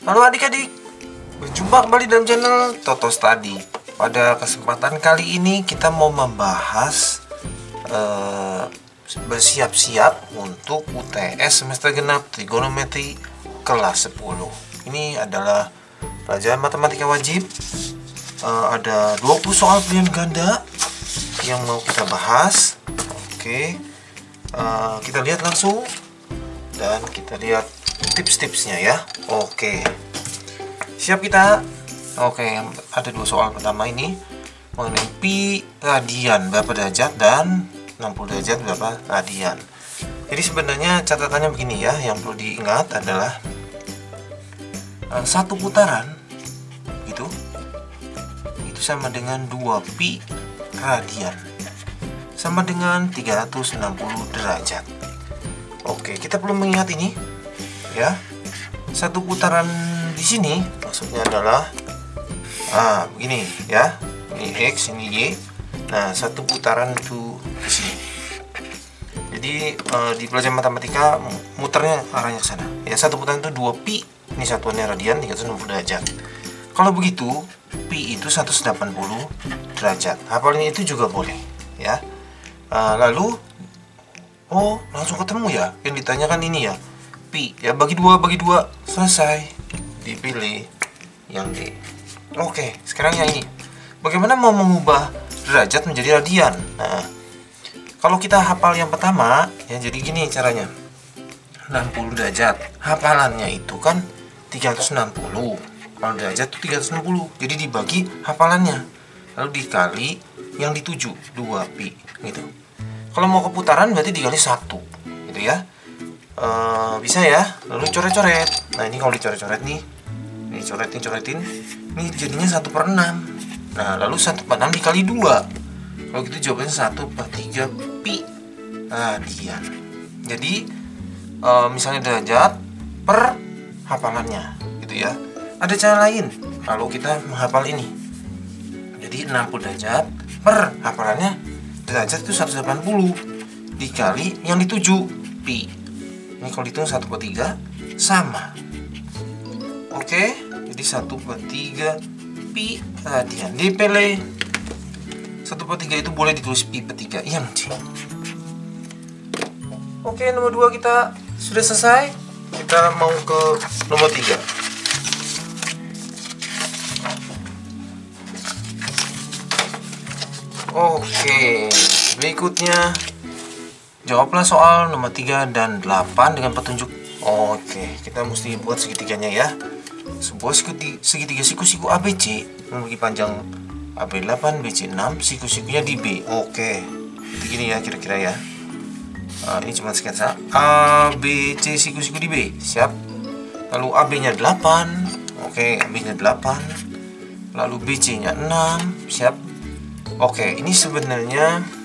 Halo adik-adik, berjumpa kembali dalam channel Toto Study. Pada kesempatan kali ini kita mau membahas bersiap-siap untuk UTS semester genap trigonometri kelas 10. Ini adalah pelajaran matematika wajib. Ada 20 soal pilihan ganda yang mau kita bahas. Oke, kita lihat langsung dan kita lihat tips-tipsnya ya. Oke, siap kita. Oke, ada 2 soal pertama ini mengenai pi radian berapa derajat dan 60 derajat berapa radian. Jadi sebenarnya catatannya begini ya, yang perlu diingat adalah satu putaran itu sama dengan 2 pi radian sama dengan 360 derajat. Oke, kita perlu mengingat ini ya. Satu putaran di sini maksudnya adalah begini ya. Ini X, ini Y. Nah, satu putaran itu di sini. Jadi di pelajaran matematika muternya arahnya ke sana. Ya, satu putaran itu 2 pi. Ini satuannya radian 360 derajat. Kalau begitu, pi itu 180 derajat. Hafalin itu juga boleh ya. Lalu langsung ketemu ya. Yang ditanyakan ini ya. Pi ya, bagi dua, selesai, dipilih yang D. Oke, sekarang yang ini, bagaimana mau mengubah derajat menjadi radian? Nah, kalau kita hafal yang pertama ya, jadi gini caranya. 60 derajat, hafalannya itu kan 360, kalau derajat itu 360, jadi dibagi hafalannya, lalu dikali yang dituju 2 pi gitu. Kalau mau ke putaran berarti dikali 1 gitu ya. Bisa ya, lalu coret-coret. Nah, ini kalau dicoret-coret nih, ini coretin, ini jadinya 1/6. Nah, lalu 1/6 dikali 2, kalau gitu jawabannya 1/3 pi radian. Jadi misalnya derajat per hafalannya gitu ya. Ada cara lain kalau kita menghafal ini. Jadi 60 derajat per hafalannya derajat itu 180 dikali yang dituju pi. Ini kalau dihitung 1/3 sama. Oke, jadi 1/3 pi radian. Dipilih 1/3 itu boleh ditulis pi per 3 yang C. Oke, nomor 2 kita sudah selesai. Kita mau ke nomor 3. Oke, berikutnya jawablah soal nomor 3 dan 8 dengan petunjuk. Oke, kita mesti buat segitiganya ya. Sebuah segitiga siku-siku ABC memiliki panjang AB 8, BC 6, siku-sikunya di B. Oke, itu gini ya kira-kira ya. Ini cuma sketsa. ABC siku-siku di B, siap. Lalu AB-nya 8. Oke, AB-nya 8. Lalu BC-nya 6, siap. Oke, ini sebenarnya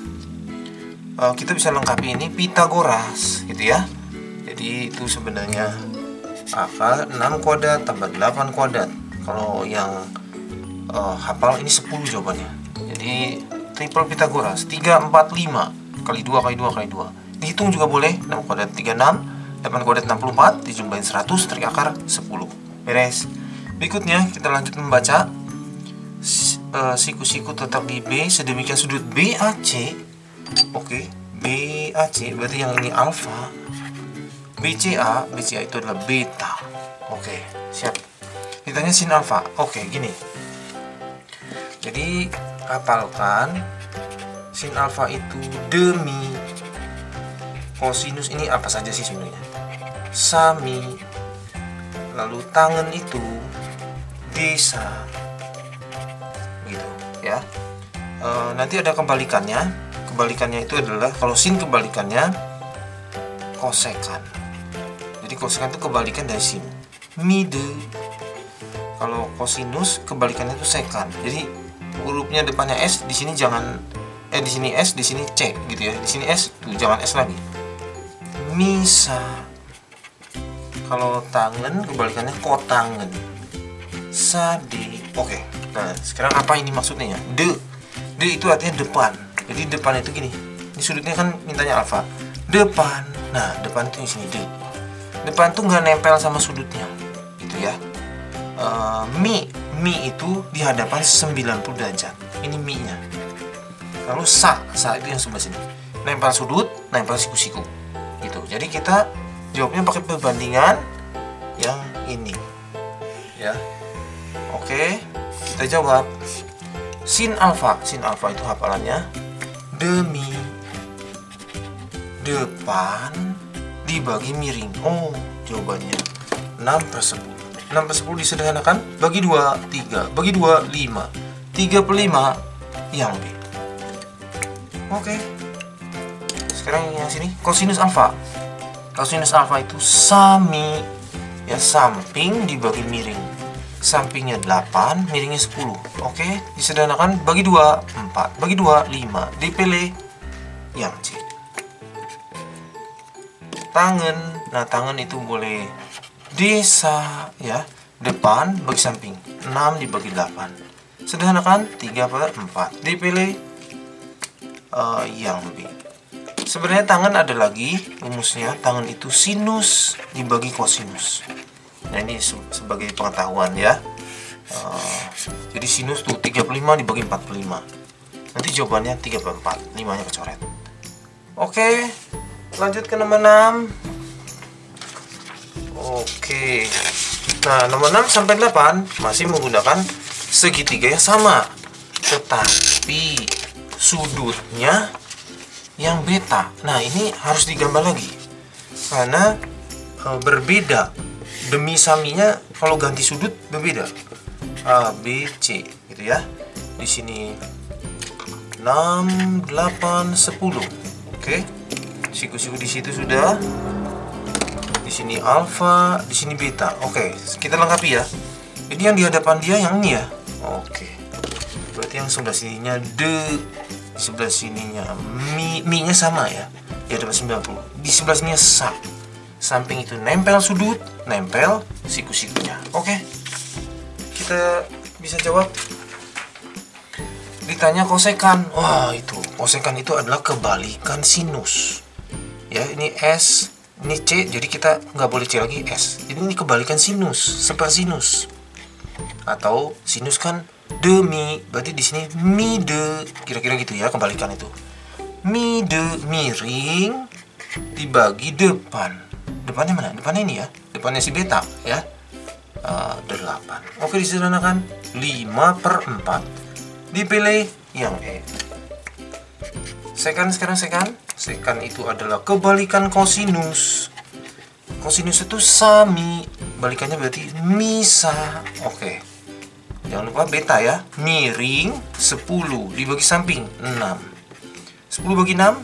kita bisa lengkapi ini Pitagoras gitu ya. Jadi itu sebenarnya apa, 6 kuadrat tambah 8 kuadrat. Kalau yang hafal ini 10 jawabannya. Jadi triple Pitagoras 3, 4, 5 kali 2 kali 2 kali 2. Dihitung juga boleh. 6 kuadrat 36, 8 kuadrat 64, dijumlahin 100 tarik akar 10. Beres. Berikutnya kita lanjut membaca. Siku-siku tetap di B, sedemikian sudut BAC. Oke, BAC berarti yang ini alfa. BCA itu adalah beta. Oke, siap. Ditanya sin alfa. Oke, gini. Jadi hafalkan sin alfa itu demi, kosinus ini apa saja sih sebenarnya? Sami. Lalu tangen itu desa. Gitu ya. Nanti ada kebalikannya. Kebalikannya itu adalah, kalau sin kebalikannya kosekan. Jadi kosekan itu kebalikan dari sin. Mide. Kalau kosinus kebalikannya itu sekan. Jadi hurufnya depannya S, di sini jangan di sini S, di sini C gitu ya. Di sini S, tuh jangan S lagi. Misa. Kalau tangen kebalikannya kotangen. Sade. Oke. Nah, sekarang apa ini maksudnya ya? D itu artinya depan. Jadi depan itu gini. Ini sudutnya kan mintanya alfa. Depan. Nah, depan itu di sini D. Depan tuh nggak nempel sama sudutnya, gitu ya. Mi itu di hadapan 90 derajat. Ini Mi-nya. Lalu sa itu yang sebelah sini. Nempel sudut, nempel siku-siku. Gitu. Jadi kita jawabnya pakai perbandingan yang ini. Ya. Oke, kita jawab. Sin alfa itu hafalannya demi depan dibagi miring. Oh, jawabannya 6/10. 6/10 disederhanakan bagi 2, 3. Bagi 2, 5. 3/5 yang B. Oke. Sekarang yang sini, kosinus alfa. Kosinus alfa itu sami, ya, samping dibagi miring. Sampingnya 8, miringnya 10. Oke, disederhanakan bagi 2, 4. Bagi 2, 5. Dipilih yang C. Tangan. Nah, tangan itu boleh desa, ya, depan bagi samping. 6 dibagi 8. Sederhanakan 3/4. Dipilih yang B. Sebenarnya tangan ada lagi rumusnya. Tangan itu sinus dibagi kosinus. Nah, ini sebagai pengetahuan, ya. Jadi sinus tuh 35 dibagi 45. Nanti jawabannya 3/4. 5-nya kecoret. Oke, lanjut ke nomor 6. Oke. Nah, nomor 6 sampai 8 masih menggunakan segitiga yang sama. Tetapi sudutnya yang beta. Nah, ini harus digambar lagi. Karena berbeda. Demi saminya kalau ganti sudut berbeda. A, B, C gitu ya. Di sini 6, 8, 10. Oke. Siku-siku di situ sudah. Di sini alfa, di sini beta. Oke, kita lengkapi ya. Ini yang di hadapan dia yang ini ya. Oke. Berarti yang sebelah sininya de, di sebelah sininya mi-nya sama ya. Di hadapan 90. Di sebelah sininya sa. Samping itu nempel sudut, nempel siku-sikunya. Oke. Kita bisa jawab. Ditanya kosekan. Wah, itu. Kosekan itu adalah kebalikan sinus. Ya, ini S, ini C, jadi kita nggak boleh C lagi, S. Jadi ini kebalikan sinus, sepersinus. Atau sinus kan demi, berarti di sini mi de, kira-kira gitu ya kebalikan itu. Mi de miring dibagi depan. Depannya mana? Depannya ini ya. Depannya si beta ya. 8. Oke, disederhanakan 5/4. Dipilih yang E. Sekan sekarang sekan. Sekan itu adalah kebalikan kosinus. Kosinus itu sami. Balikannya berarti misa. Oke. Jangan lupa beta ya. Miring 10 dibagi samping 6. 10 bagi 6.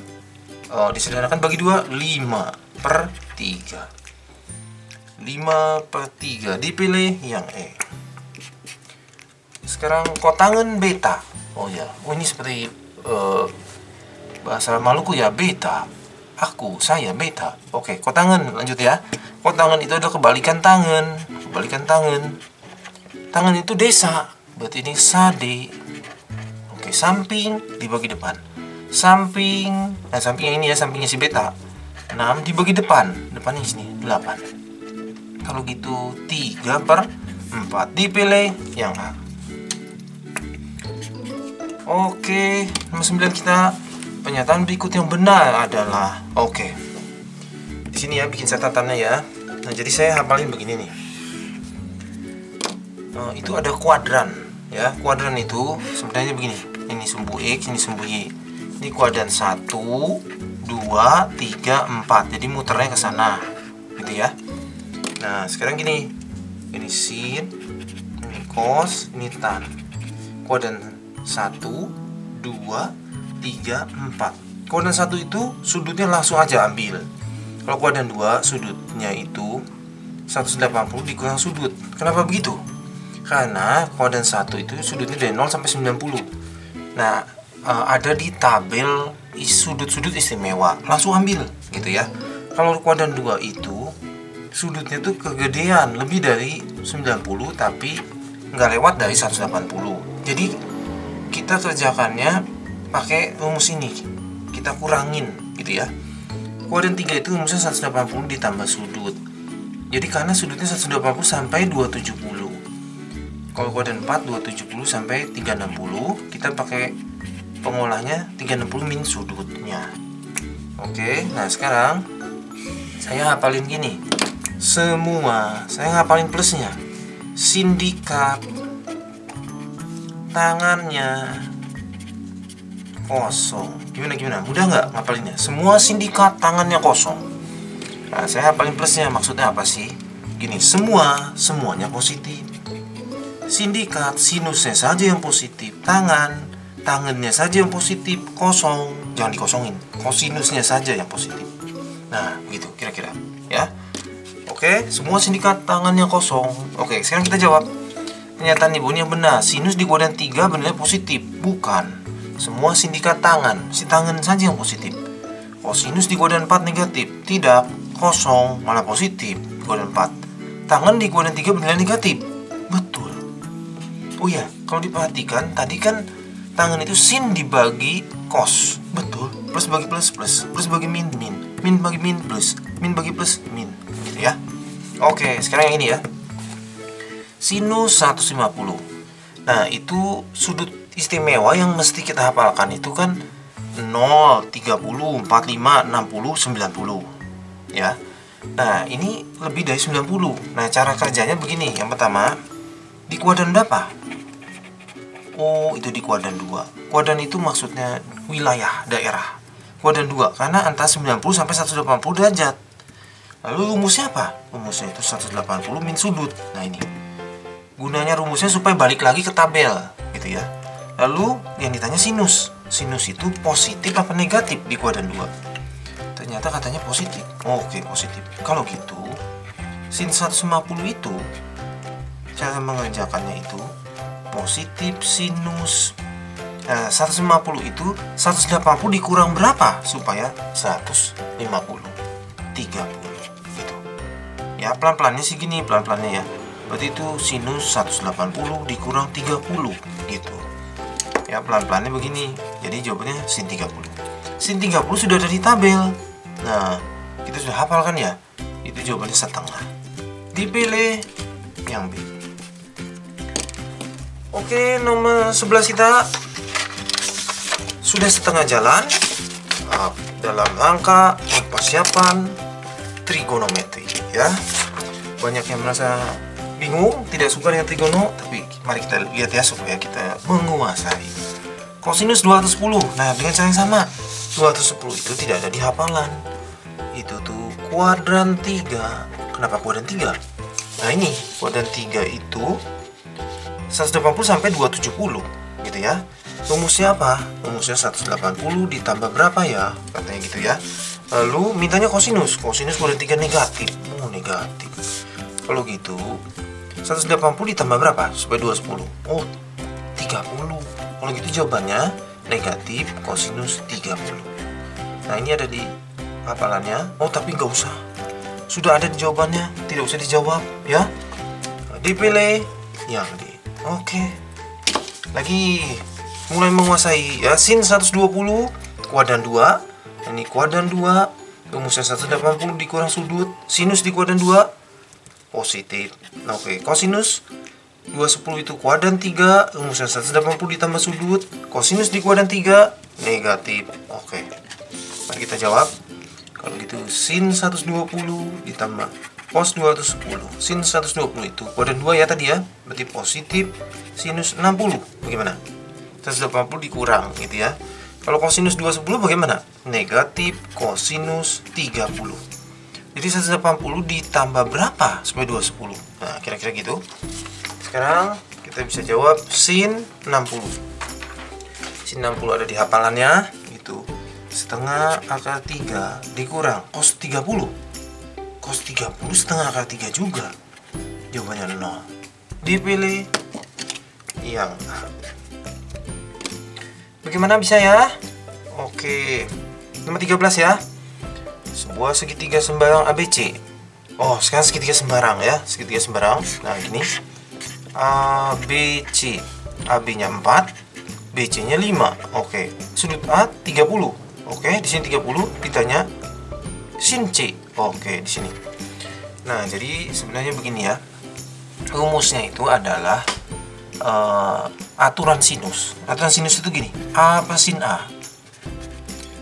Disederhanakan bagi 2 5/3. 5/3. Dipilih yang E. Sekarang kotangan beta. Oh ya. Oh, ini seperti bahasa Maluku ya, beta. Aku, saya, beta. Oke, kotangan, lanjut ya. Kotangan itu adalah kebalikan tangan. Kebalikan tangan. Tangan itu desa. Berarti ini sade. Oke, samping dibagi depan. Samping, nah samping yang ini ya, sampingnya si beta. 6 dibagi depan. Depannya di sini 8. Kalau gitu 3/4. Dipilih yang A. Oke, nomor 9 kita. Pernyataan berikut yang benar adalah oke. Di sini ya bikin catatannya ya. Nah, jadi saya hafalin begini nih. Itu ada kuadran ya. Kuadran itu sebenarnya begini. Ini sumbu X, ini sumbu Y. Ini kuadran 1, 2, 3, 4. Jadi muternya ke sana. Gitu ya. Nah, sekarang gini. Ini sin, ini cos, ini tan. Kuadran 1, 2, 3, 4. Kuadran 1 itu sudutnya langsung aja ambil. Kalau kuadran 2 sudutnya itu 180 dikurang sudut. Kenapa begitu? Karena kuadran 1 itu sudutnya dari 0 sampai 90. Nah, ada di tabel sudut-sudut istimewa. Langsung ambil gitu ya. Kalau kuadran 2 itu sudutnya tuh kegedean, lebih dari 90 tapi nggak lewat dari 180. Jadi kita kerjakannya pakai rumus ini, kita kurangin gitu ya. Kuadran 3 itu rumusnya 180 ditambah sudut. Jadi karena sudutnya 180 sampai 270. Kalau kuadran 4 270 sampai 360, kita pakai pengolahnya 360 min sudutnya. Oke, nah sekarang saya hafalin gini. Semua, saya hafalin plusnya. Sindikat tangannya kosong. Gimana? Mudah nggak ngapalinnya? Semua sindikat tangannya kosong. Nah, saya hafalin plusnya. Maksudnya apa sih? Gini, semuanya positif. Sindikat, sinusnya saja yang positif. Tangannya saja yang positif. Kosong, jangan dikosongin. Kosinusnya saja yang positif. Nah, begitu kira-kira, ya. Oke, semua sindikat tangannya kosong. Oke, sekarang kita jawab. Pernyataan Ibu yang benar. Sinus di kuadran 3 benar positif. Bukan. Semua sindikat tangan, si tangan saja yang positif. Kosinus di kuadran 4 negatif. Tidak, kosong, malah positif di kuadran 4. Tangan di kuadran 3 bernilai negatif. Betul. Oh ya, kalau diperhatikan tadi kan tangan itu sin dibagi kos. Betul. Plus bagi plus, plus bagi min, min bagi min plus, min bagi plus min. Gitu ya. Oke, sekarang yang ini ya. Sinus 150. Nah, itu sudut istimewa yang mesti kita hafalkan itu kan 0, 30, 45, 60, 90. Ya. Nah, ini lebih dari 90. Nah, cara kerjanya begini. Yang pertama, di kuadran berapa? Oh, itu di kuadran 2. Kuadran itu maksudnya wilayah, daerah. Kuadran 2, karena antara 90 sampai 180 derajat. Lalu rumusnya apa? Rumusnya itu 180 min sudut. Nah, ini. Gunanya rumusnya supaya balik lagi ke tabel, gitu ya. Lalu yang ditanya sinus. Sinus itu positif apa negatif di kuadran 2? Ternyata katanya positif. Oke, positif. Kalau gitu, sin 150 itu cara mengerjakannya itu positif sinus 150 itu 180 dikurang berapa supaya 150 30 gitu. Ya, pelan-pelannya sih gini, pelan-pelannya ya. Berarti itu sinus 180 dikurang 30 gitu. Ya, pelan-pelannya begini. Jadi jawabannya sin 30. Sin 30 sudah ada di tabel. Nah, kita sudah hafal kan ya? Itu jawabannya setengah. Dipilih yang B. Oke, nomor 11 kita sudah setengah jalan dalam rangka persiapan trigonometri ya. Banyak yang merasa bingung, tidak suka dengan trigono, tapi mari kita lihat ya supaya kita menguasai. Kosinus 210. Nah, dengan cara yang sama. 210 itu tidak ada di hafalan. Itu tuh kuadran 3. Kenapa kuadran 3? Nah, ini kuadran 3 itu 180 sampai 270 gitu ya. Rumusnya apa? Rumusnya 180 ditambah berapa ya? Katanya gitu ya. Lalu mintanya kosinus. Kosinus kuadran 3 negatif. Oh, negatif. Kalau gitu 180 ditambah berapa? Supaya 210. Oh, 30. Kalau gitu jawabannya negatif kosinus 30. Nah, ini ada di hafalannya. Oh, tapi nggak usah. Sudah ada di jawabannya. Tidak usah dijawab ya. Dipilih yang D. Oke. Lagi mulai menguasai ya. Sin 120 kuadran 2. Ini kuadran 2. Rumusnya 180 dikurang sudut. Sinus di kuadran 2 positif. Oke, kosinus 210 itu kuadran 3, rumusnya 180 ditambah sudut. Kosinus di kuadran 3 negatif. Oke. Mari kita jawab. Kalau gitu sin 120 ditambah cos 210. Sin 120 itu kuadran 2 ya tadi ya. Berarti positif sinus 60. Bagaimana? 180 dikurang gitu ya. Kalau kosinus 210 bagaimana? Negatif kosinus 30. Jadi 180 ditambah berapa supaya 210? Nah, kira-kira gitu. Sekarang kita bisa jawab sin 60. Sin 60 ada di hafalannya gitu. Setengah akar 3 dikurang cos 30. Cos 30 setengah akar 3 juga. Jawabannya 0. Dipilih yang A. Bagaimana bisa ya? Oke. Nomor 13 ya. Sebuah segitiga sembarang ABC. Oh, sekarang segitiga sembarang ya. Segitiga sembarang. Nah, gini. ABC. AB-nya 4, BC-nya 5. Oke. Sudut A 30. Oke, di sini 30 ditanya sin C. Oke, di sini. Nah, jadi sebenarnya begini ya. Rumusnya itu adalah aturan sinus. Aturan sinus itu gini, A per sin A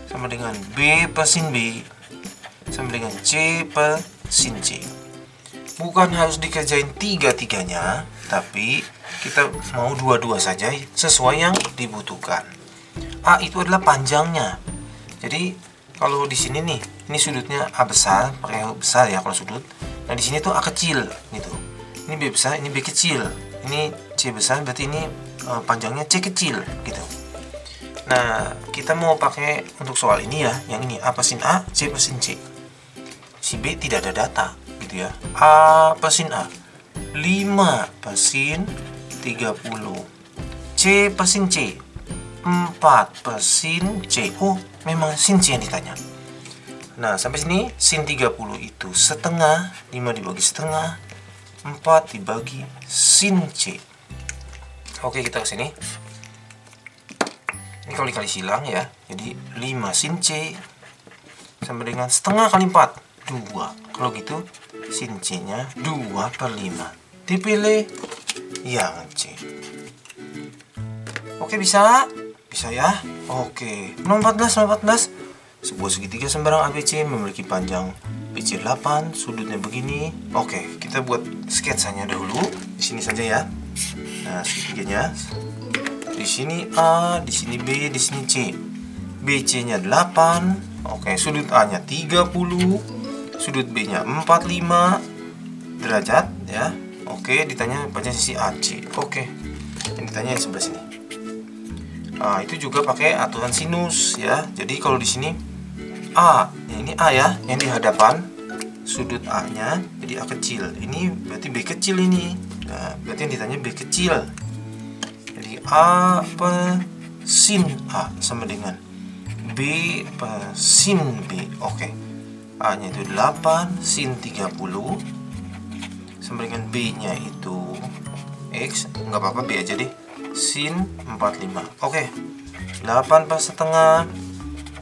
sama dengan B per sin B sama dengan C per sin C. Bukan harus dikerjain tiga-tiganya, tapi kita mau dua-dua saja sesuai yang dibutuhkan. A itu adalah panjangnya. Jadi kalau di sini nih, ini sudutnya A besar, pakai huruf besar ya kalau sudut. Nah di sini tuh A kecil gitu. Ini B besar, ini B kecil. Ini C besar, berarti ini panjangnya C kecil gitu. Nah kita mau pakai untuk soal ini ya, yang ini A per sin A, C per sin C. Si B tidak ada data gitu ya. A per sin A 5 per sin 30. C per sin C 4 per sin C. Oh, memang sin C yang ditanya. Nah, sampai sini sin 30 itu setengah, 5 dibagi setengah, 4 dibagi sin C. Oke, kita ke sini. Ini kalau dikali silang ya. Jadi 5 sin C sama dengan setengah kali 4, 2. Kalau gitu sin C-nya 2 per 5. Dipilih yang C. Oke, bisa? Bisa ya? Oke. Nomor 14. Sebuah segitiga sembarang ABC memiliki panjang BC 8, sudutnya begini. Oke, kita buat sketsanya dahulu. Di sini saja ya. Nah, segitiganya. Di sini A, di sini B, di sini C. BC-nya 8. Oke, sudut A-nya 30. Sudut B-nya 45 derajat ya. Oke, ditanya panjang sisi AC. Oke. Yang ditanya yang sebelah sini. Nah, itu juga pakai aturan sinus ya. Jadi kalau di sini A, ya ini A ya, yang di hadapan sudut A-nya jadi A kecil. Ini berarti B kecil ini. Nah, berarti yang ditanya B kecil. Jadi A per sin A sama dengan B per sin B. Oke. A-nya itu 8 sin 30 sama dengan B-nya itu X, nggak apa-apa B aja deh, sin 45. Oke, 8 per setengah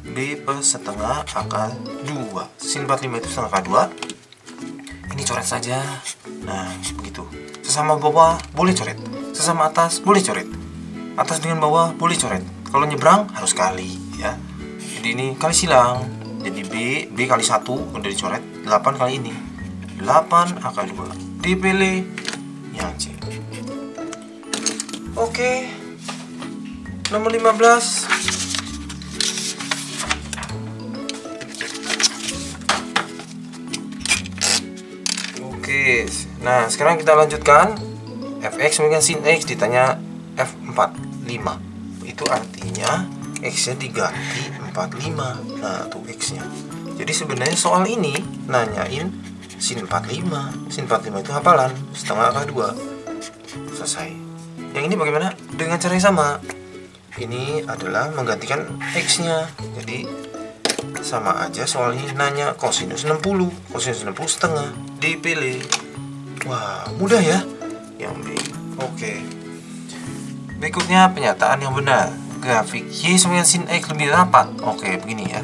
B per setengah akar 2. Sin 45 itu setengah akar 2. Ini coret saja. Nah, begitu. Sesama bawah boleh coret, sesama atas boleh coret. Atas dengan bawah boleh coret. Kalau nyebrang harus kali ya. Jadi ini kali silang. Jadi B kali 1 udah dicoret, 8 kali ini 8 akar 2. Dipilih yang C. Oke, nomor 15. Oke, nah sekarang kita lanjutkan. Fx dengan sin X ditanya F45. Itu artinya X-nya diganti 45. Nah, tuh X-nya. Jadi sebenarnya soal ini nanyain sin 45. Sin 45 itu hafalan, setengah akar 2. Selesai. Yang ini bagaimana? Dengan cara yang sama. Ini adalah menggantikan X-nya. Jadi sama aja soal ini nanya kosinus 60. Kosinus 60 setengah. Dipilih. Wah, mudah ya? Yang B. Oke. Berikutnya penyataan yang benar. Grafik Y sama dengan sin X lebih rapat. Oke, begini ya.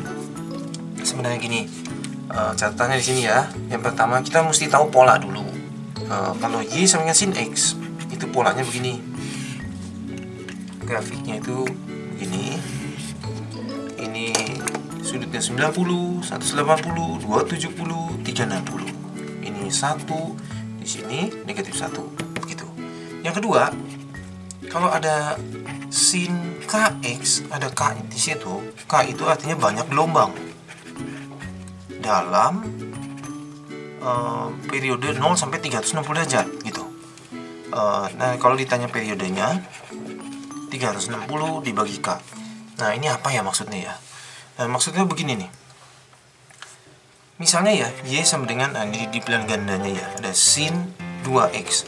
Sebenarnya gini, catatannya di sini ya. Yang pertama kita mesti tahu pola dulu. Kalau Y sama dengan sin X, itu polanya begini. Grafiknya itu begini. Ini sudutnya 90, 180, 270, 360. Ini 1, di sini negatif 1. Begitu. Yang kedua, kalau ada sin KX, ada K di situ. K itu artinya banyak gelombang dalam periode 0 sampai 360 derajat gitu. Nah, kalau ditanya periodenya 360 dibagi K. Nah, ini apa ya maksudnya ya? Nah, maksudnya begini nih. Misalnya ya, Y sama dengan ini di pilihan gandanya ya, ada sin 2X.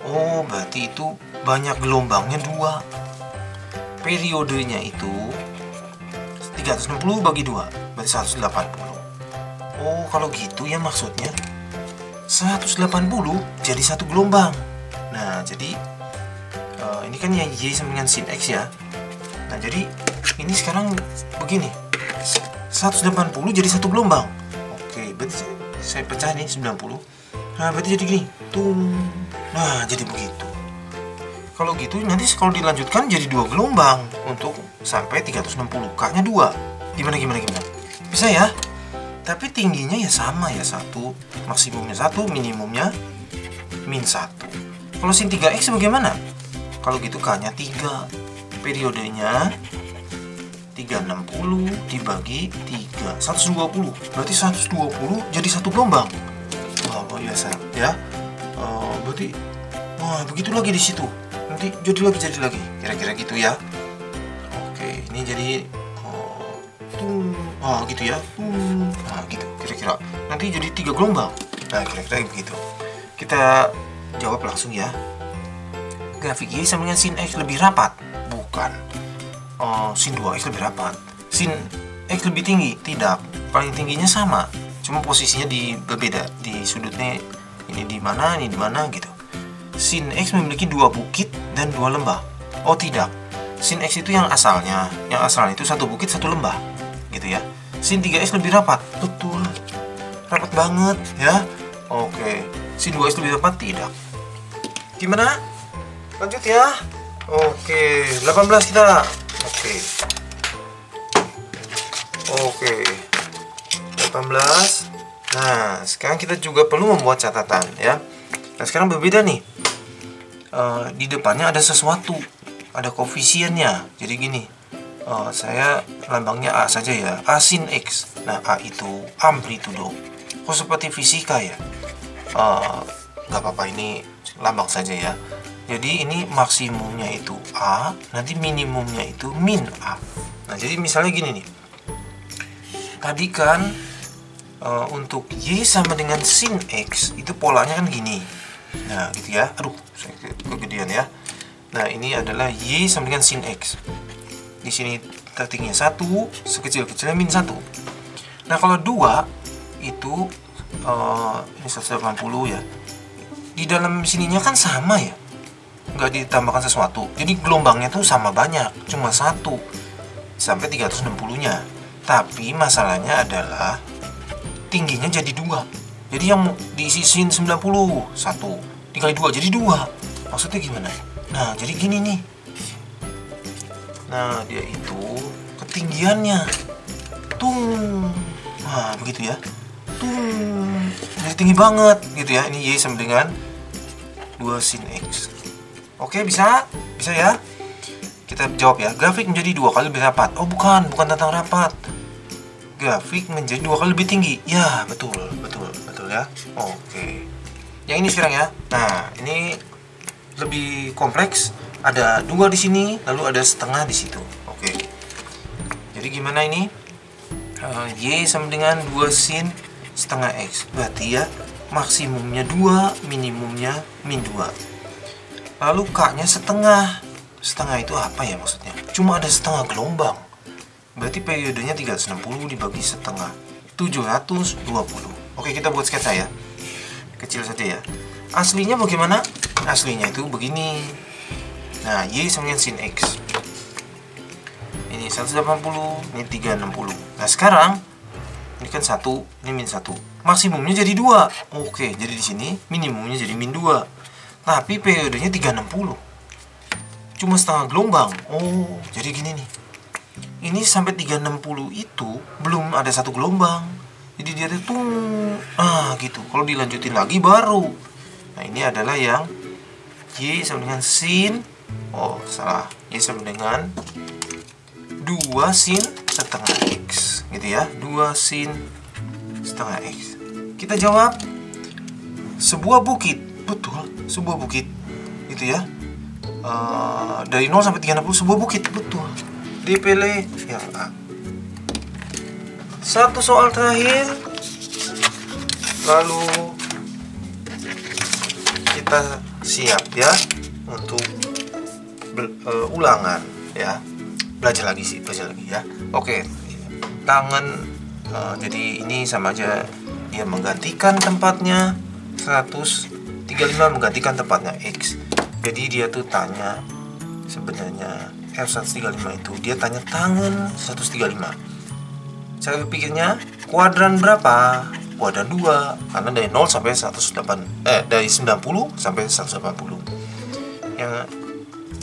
Oh, berarti itu banyak gelombangnya 2. Periodenya itu 360 bagi 2 berarti 180. Oh, kalau gitu ya maksudnya 180 jadi satu gelombang. Nah, jadi ini kan yang Y sama dengan sin X ya. Nah, jadi ini sekarang begini, 180 jadi satu gelombang. Oke, berarti saya pecah nih 90. Nah, berarti jadi gini tuh. Nah, jadi begitu. Kalau gitu nanti kalau dilanjutkan jadi 2 gelombang untuk sampai 360. K-nya 2. Gimana? Bisa ya? Tapi tingginya ya sama ya, 1, maksimumnya 1, minimumnya min 1. Kalau sin 3x bagaimana? Kalau gitu K-nya 3. Periodenya 360 dibagi 3, 120. Berarti 120 jadi 1 gelombang. Wah, luar biasa ya. Berarti begitu lagi di situ. Nanti jadi lagi. Kira-kira gitu ya. Oke, ini jadi gitu ya. Gitu kira-kira. Nanti jadi 3 gelombang. Nah, kira-kira begitu. Kita jawab langsung ya. Grafik Y sama dengan sin X lebih rapat? Bukan. Sin 2x lebih rapat. Sin X lebih tinggi? Tidak. Paling tingginya sama. Cuma posisinya berbeda. Di sudutnya ini di mana gitu. Sin X memiliki 2 bukit dan 2 lembah. Oh tidak, sin X itu yang asalnya. Yang asalnya itu 1 bukit 1 lembah, gitu ya. Sin 3x lebih rapat. Betul, rapat banget ya. Oke, sin 2x lebih rapat? Tidak. Gimana? Lanjut ya. Oke, 18 kita. Oke, 18. Nah, sekarang kita juga perlu membuat catatan ya. Nah, sekarang berbeda nih. Di depannya ada sesuatu, ada koefisiennya. Jadi gini, saya lambangnya A saja ya, A sin X. Nah, A itu amplitudo. Kok seperti fisika ya? Gak apa-apa, ini lambang saja ya. Jadi ini maksimumnya itu A, nanti minimumnya itu min A. Nah, jadi misalnya gini nih. Tadi kan untuk Y sama dengan sin X, itu polanya kan gini. Nah, gitu ya. Aduh, saya kegedean ya. Nah, ini adalah Y sama dengan sin X. Di sini titiknya 1, sekecil-kecilnya min 1. Nah, kalau 2 itu ini 180 ya. Di dalam sininya kan sama ya. Nggak ditambahkan sesuatu. Jadi gelombangnya tuh sama banyak, cuma 1 sampai 360-nya. Tapi masalahnya adalah tingginya jadi 2. Jadi yang diisi sin 90, 1 dikali 2 jadi 2. Maksudnya gimana? Nah, jadi gini nih. Nah, dia itu ketinggiannya nah, begitu ya. Jadi tinggi banget gitu ya. Ini Y sama dengan 2 sin X. Oke, bisa ya. Kita jawab ya. Grafik menjadi 2 kali lebih rapat. Oh, bukan tentang rapat. Grafik menjadi 2 kali lebih tinggi. Ya, betul ya. Oke. Yang ini sekarang ya. Nah, ini lebih kompleks. Ada 2 di sini, lalu ada setengah di situ. Oke. Jadi gimana ini? Y sama dengan 2 sin setengah X. Berarti ya maksimumnya 2, minimumnya min 2. Lalu K-nya setengah. Setengah itu apa ya maksudnya? Cuma ada setengah gelombang. Berarti periodenya 360 dibagi setengah, 720. Oke, kita buat sketsa ya. Kecil saja ya. Aslinya bagaimana? Aslinya itu begini. Nah, Y sama dengan sin X. Ini 180, ini 360. Nah, sekarang ini kan 1, ini min 1. Maksimumnya jadi 2. Oke, jadi di sini minimumnya jadi min 2. Tapi periodenya 360. Cuma setengah gelombang. Oh, jadi gini nih. Ini sampai 360 itu belum ada 1 gelombang. Jadi dia itu gitu. Kalau dilanjutin lagi baru. Nah, ini adalah yang Y sama dengan sin. Oh, salah. Y sama dengan 2 sin setengah X. Gitu ya. 2 sin setengah X. Kita jawab sebuah bukit. Betul, sebuah bukit. Gitu ya. Dari 0 sampai 360 sebuah bukit. Betul. Dipilih yang A. Satu soal terakhir, lalu kita siap ya untuk ulangan ya. Belajar lagi ya. Oke, tangan jadi ini sama aja, dia menggantikan tempatnya 135 menggantikan tempatnya X. Jadi dia tuh tanya sebenarnya F135 itu dia tanya tangan 135. Cara berpikirnya, kuadran berapa? Kuadran 2, karena dari 0 sampai 108, dari 90 sampai 180. Yang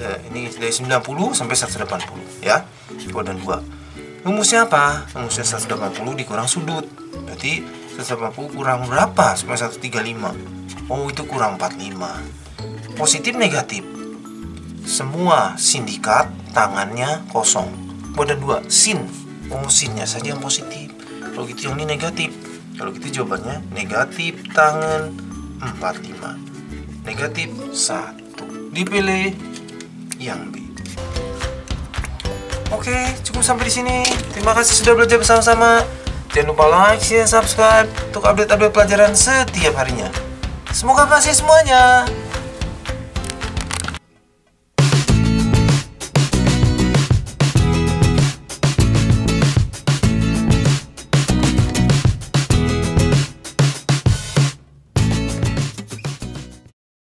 Ini dari 90 sampai 180 ya. Buat dan 2. Rumusnya apa? Rumusnya 180 dikurang sudut. Berarti 180 kurang berapa supaya 135? Oh, itu kurang 45. Positif negatif. Semua sindikat tangannya kosong. Buat dan 2. Sin. Oh, sinnya saja yang positif. Kalau gitu yang ini negatif. Kalau gitu jawabannya negatif tangan 45. Negatif 1. Dipilih yang B. Oke, cukup sampai di sini. Terima kasih sudah belajar bersama-sama. Jangan lupa like, share, subscribe untuk update-update pelajaran setiap harinya. Semoga berhasil semuanya.